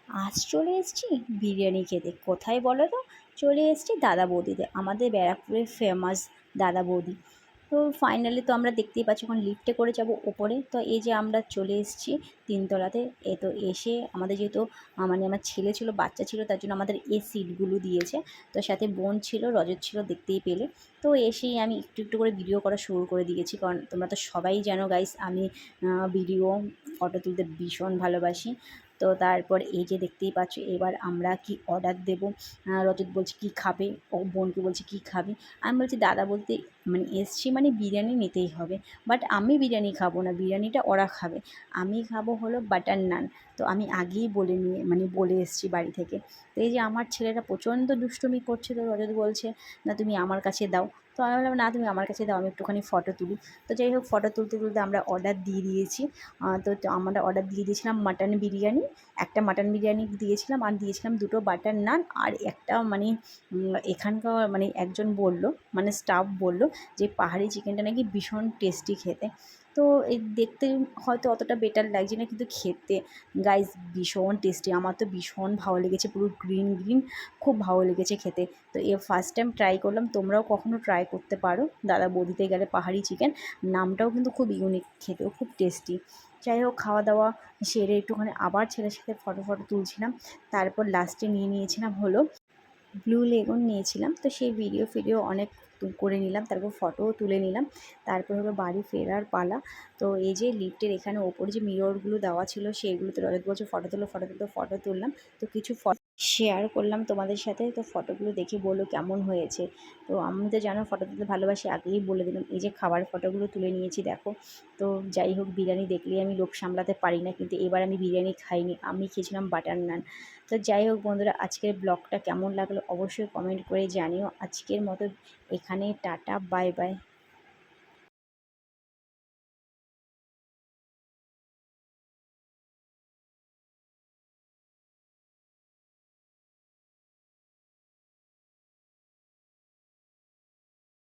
আজ চলে এসেছি বিরিয়ানি খেতে। কোথায় বলো তো? চলে এসেছি দাদা বৌদিতে, আমাদের ব্যারাকপুরের ফেমাস দাদা বৌদি। তো ফাইনালি তো আমরা দেখতেই পাচ্ছি এখন লিফটে করে যাব ওপরে। তো এই যে আমরা চলে এসেছি ৩ তলাতে। তো এসে আমাদের যেহেতু মানে আমার ছেলে ছিল, বাচ্চা ছিল, তার জন্য আমাদের এই সিটগুলো দিয়েছে। তো সাথে বোন ছিল, রজত ছিল, দেখতেই পেলে। তো এসেই আমি একটু একটু করে ভিডিও করা শুরু করে দিয়েছি, কারণ তোমরা তো সবাই জানো গাইস আমি ভিডিও ফটো তুলতে ভীষণ ভালোবাসি। তো তারপর এই যে দেখতেই পাচ্ছ এবার আমরা কি অর্ডার দেবো। রজত বলছে কী খাবে, ও বোনকে বলছে কী খাবে। আমি বলছি দাদা বলতে মানে এসছি মানে বিরিয়ানি নিতেই হবে। বাট আমি বিরিয়ানি খাবো না, বিরিয়ানিটা ওরা খাবে। আমি খাবো হলো বাটার নান। তো আমি আগেই বলে নিয়ে মানে বলে এসেছি বাড়ি থেকে। তো এই যে আমার ছেলেরা প্রচণ্ড দুষ্টুমি করছে, তো রজত বলছে না তুমি আমার কাছে দাও। তো আমি বললাম না তুমি আমার কাছে দাও, আমি একটুখানি ফটো তুলি। তো যাই হোক ফটো তুলতে তুলতে আমরা অর্ডার দিয়ে দিয়েছি। তো আমরা অর্ডার দিয়ে দিয়েছিলাম মাটন বিরিয়ানি। একটা মাটন বিরিয়ানি দিয়েছিলাম আর দিয়েছিলাম ২ টো বাটার নান আর একটা মানে এখানকার মানে একজন বলল, মানে স্টাফ বলল যে পাহাড়ি চিকেনটা নাকি ভীষণ টেস্টি খেতে। তো এই দেখতে হয়তো অতটা বেটার লাগছে না, কিন্তু খেতে গাইস ভীষণ টেস্টি। আমার তো ভীষণ ভালো লেগেছে, পুরো গ্রিন গ্রিন, খুব ভালো লেগেছে খেতে। তো ফার্স্ট টাইম ট্রাই করলাম, তোমরাও কখনো ট্রাই করতে পারো দাদা বৌদিতে গেলে পাহাড়ি চিকেন। নামটাও কিন্তু খুব ইউনিক, খেতেও খুব টেস্টি। যাই হোক খাওয়া দাওয়া সেরে একটুখানি আবার ছেলের সাথে ফটো তুলছিলাম। তারপর লাস্টে নিয়ে নিয়েছিলাম হলো ব্লু লেগুন নিয়েছিলাম। তো সেই ভিডিও ফিডিও অনেক করে নিলাম, তারপর ফটোও তুলে নিলাম। তারপর হলো বাড়ি ফেরার পালা। তো এই যে লিফটের এখানে ওপরে যে মিররগুলো দেওয়া ছিল সেইগুলোতে রজত বলছে ফটো তোলো, ফটো তুললাম। তো কিছু ফটো শেয়ার করলাম তোমাদের সাথে। তো ফটোগুলো দেখে বললো কেমন হয়েছে। তো আমি তো জানো ফটো তুলতে ভালোবাসি, আগেই বলে দিলাম। এই যে খাবার ফটোগুলো তুলে নিয়েছি দেখো। তো যাই হোক বিরিয়ানি দেখলেই আমি লোভ সামলাতে পারি না, কিন্তু এবার আমি বিরিয়ানি খাইনি, আমি খেয়েছিলাম বাটার নান। তো যাই হোক বন্ধুরা, আজকের ব্লগটা কেমন লাগলো অবশ্যই কমেন্ট করে জানিও। আজকের মতো এখানে টাটা, বাই বাই।